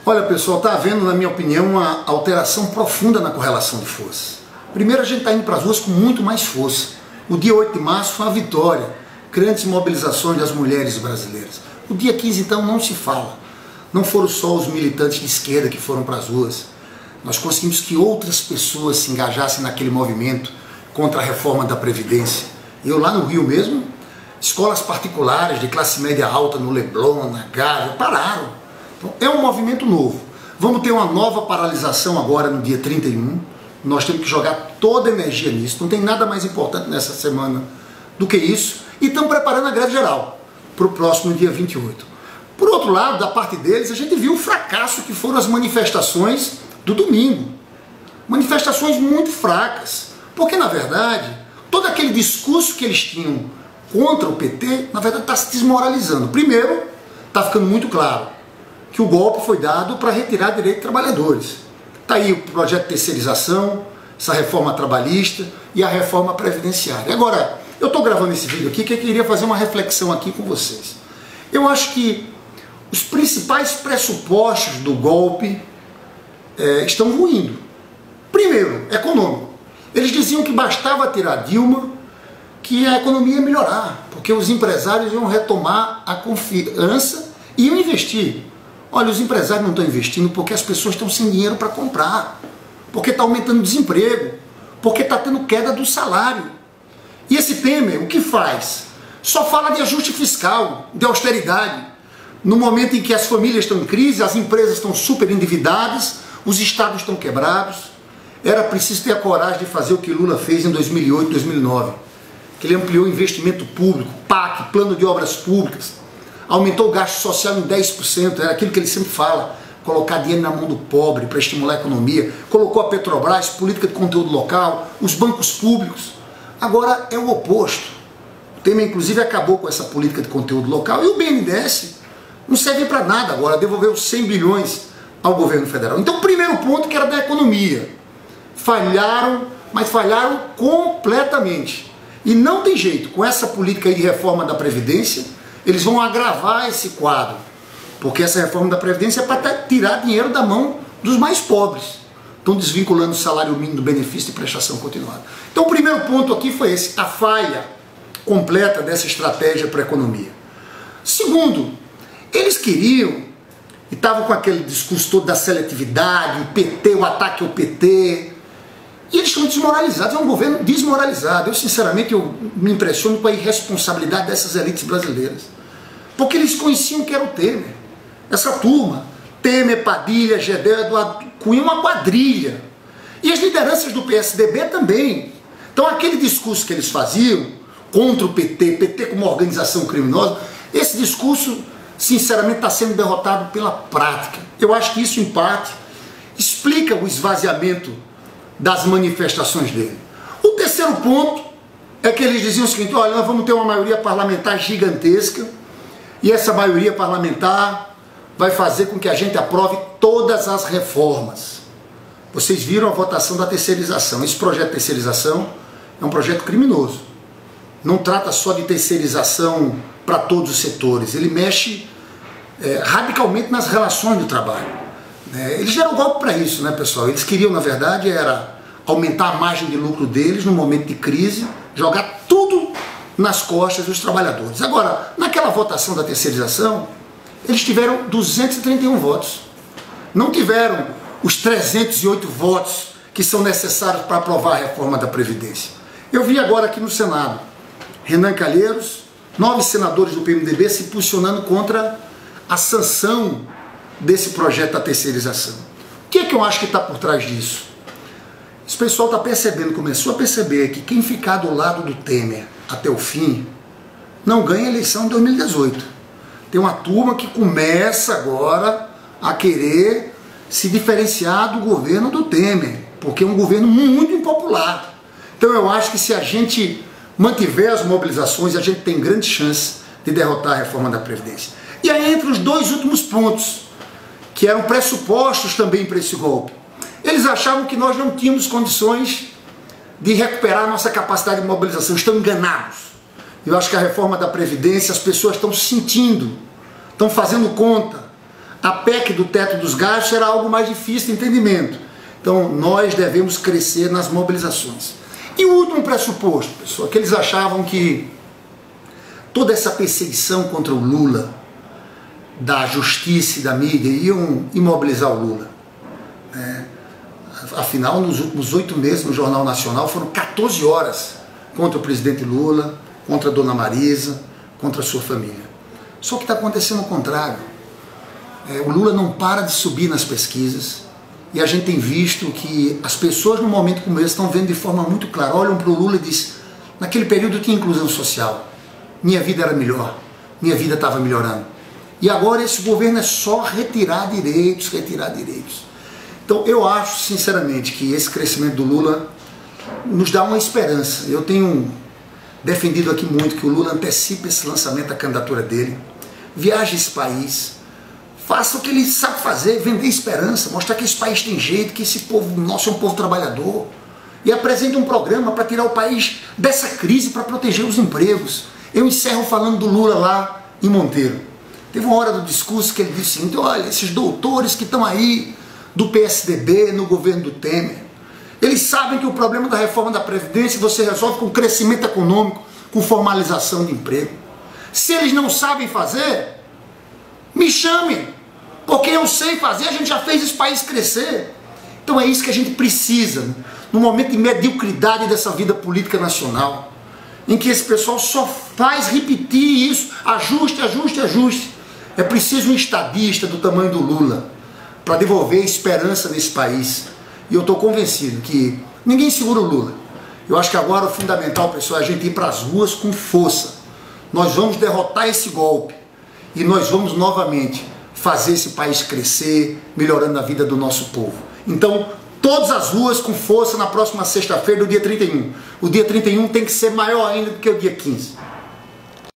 Olha, pessoal, está havendo, na minha opinião, uma alteração profunda na correlação de forças. Primeiro, a gente está indo para as ruas com muito mais força. O dia 8 de março foi uma vitória, grandes mobilizações das mulheres brasileiras. O dia 15, então, não se fala. Não foram só os militantes de esquerda que foram para as ruas. Nós conseguimos que outras pessoas se engajassem naquele movimento contra a reforma da Previdência. Eu lá no Rio mesmo, escolas particulares de classe média alta no Leblon, na Gávea, pararam. Então, é um movimento novo. Vamos ter uma nova paralisação agora no dia 31. Nós temos que jogar toda a energia nisso. Não tem nada mais importante nessa semana do que isso. E estamos preparando a greve geral para o próximo dia 28. Por outro lado, da parte deles, a gente viu o fracasso que foram as manifestações do domingo. Manifestações muito fracas. Porque, na verdade, todo aquele discurso que eles tinham contra o PT, na verdade, está se desmoralizando. Primeiro, está ficando muito claro que o golpe foi dado para retirar direito de trabalhadores. Está aí o projeto de terceirização, essa reforma trabalhista e a reforma previdenciária. Agora, eu estou gravando esse vídeo aqui porque eu queria fazer uma reflexão aqui com vocês. Eu acho que os principais pressupostos do golpe estão ruindo. Primeiro, econômico. Eles diziam que bastava tirar Dilma, que a economia ia melhorar, porque os empresários iam retomar a confiança e iam investir. Olha, os empresários não estão investindo porque as pessoas estão sem dinheiro para comprar, porque está aumentando o desemprego, porque está tendo queda do salário. E esse Temer, o que faz? Só fala de ajuste fiscal, de austeridade. No momento em que as famílias estão em crise, as empresas estão super endividadas, os estados estão quebrados. Era preciso ter a coragem de fazer o que Lula fez em 2008, 2009. Que ele ampliou o investimento público, PAC, Plano de Obras Públicas, aumentou o gasto social em 10%, era aquilo que ele sempre fala, colocar dinheiro na mão do pobre para estimular a economia, colocou a Petrobras, política de conteúdo local, os bancos públicos. Agora é o oposto. O Temer, inclusive, acabou com essa política de conteúdo local e o BNDES não serve para nada agora, devolveu 100 bilhões ao governo federal. Então, o primeiro ponto que era da economia. Falharam, mas falharam completamente. E não tem jeito, com essa política aí de reforma da Previdência, eles vão agravar esse quadro, porque essa reforma da Previdência é para tirar dinheiro da mão dos mais pobres. Estão desvinculando o salário mínimo do benefício de prestação continuada. Então o primeiro ponto aqui foi esse, a falha completa dessa estratégia para a economia. Segundo, eles queriam, e estavam com aquele discurso todo da seletividade, o PT, o ataque ao PT, e eles estão desmoralizados, é um governo desmoralizado. Eu, sinceramente, me impressiono com a irresponsabilidade dessas elites brasileiras. Porque eles conheciam que era o Temer. Essa turma, Temer, Padilha, Gedel, Eduardo Cunha, uma quadrilha. E as lideranças do PSDB também. Então aquele discurso que eles faziam contra o PT, PT como organização criminosa, esse discurso, sinceramente, está sendo derrotado pela prática. Eu acho que isso, em parte, explica o esvaziamento das manifestações dele. O terceiro ponto é que eles diziam o seguinte: olha, nós vamos ter uma maioria parlamentar gigantesca e essa maioria parlamentar vai fazer com que a gente aprove todas as reformas. Vocês viram a votação da terceirização. Esse projeto de terceirização é um projeto criminoso. Não trata só de terceirização para todos os setores, ele mexe radicalmente nas relações do trabalho. Eles deram golpe para isso, né, pessoal? Eles queriam, na verdade, era aumentar a margem de lucro deles no momento de crise, jogar tudo nas costas dos trabalhadores. Agora, naquela votação da terceirização, eles tiveram 231 votos. Não tiveram os 308 votos que são necessários para aprovar a reforma da Previdência. Eu vi agora aqui no Senado, Renan Calheiros, 9 senadores do PMDB se posicionando contra a sanção desse projeto da terceirização. O que é que eu acho que está por trás disso? Esse pessoal está percebendo, começou a perceber que quem ficar do lado do Temer até o fim não ganha a eleição em 2018. Tem uma turma que começa agora a querer se diferenciar do governo do Temer, porque é um governo muito impopular. Então eu acho que se a gente mantiver as mobilizações, a gente tem grande chance de derrotar a reforma da Previdência. E aí entre os dois últimos pontos, que eram pressupostos também para esse golpe. Eles achavam que nós não tínhamos condições de recuperar a nossa capacidade de mobilização. Estão enganados. Eu acho que a reforma da Previdência, as pessoas estão sentindo, estão fazendo conta. A PEC do teto dos gastos era algo mais difícil de entendimento. Então nós devemos crescer nas mobilizações. E o último pressuposto, pessoal, que eles achavam que toda essa perseguição contra o Lula, da justiça e da mídia, iam imobilizar o Lula. Afinal, nos últimos 8 meses no Jornal Nacional foram 14 horas contra o presidente Lula, contra a dona Marisa, contra a sua família. Só que está acontecendo o contrário. O Lula não para de subir nas pesquisas e a gente tem visto que as pessoas no momento como esse estão vendo de forma muito clara, olham para o Lula e dizem, naquele período tinha inclusão social, minha vida era melhor, minha vida estava melhorando. E agora esse governo é só retirar direitos, retirar direitos. Então eu acho sinceramente que esse crescimento do Lula nos dá uma esperança. Eu tenho defendido aqui muito que o Lula antecipe esse lançamento da candidatura dele, viaje esse país, faça o que ele sabe fazer, vender esperança, mostrar que esse país tem jeito, que esse povo nosso é um povo trabalhador, e apresente um programa para tirar o país dessa crise, para proteger os empregos. Eu encerro falando do Lula lá em Monteiro. Teve uma hora do discurso que ele disse o seguinte, olha, esses doutores que estão aí do PSDB no governo do Temer, eles sabem que o problema da reforma da Previdência você resolve com crescimento econômico, com formalização de emprego. Se eles não sabem fazer, me chamem, porque eu sei fazer, a gente já fez esse país crescer. Então é isso que a gente precisa, no momento de mediocridade dessa vida política nacional, em que esse pessoal só faz repetir isso, ajuste, ajuste, ajuste. É preciso um estadista do tamanho do Lula para devolver esperança nesse país. E eu estou convencido que ninguém segura o Lula. Eu acho que agora o fundamental, pessoal, é a gente ir para as ruas com força. Nós vamos derrotar esse golpe e nós vamos novamente fazer esse país crescer, melhorando a vida do nosso povo. Então, todas as ruas com força na próxima sexta-feira do dia 31. O dia 31 tem que ser maior ainda do que o dia 15.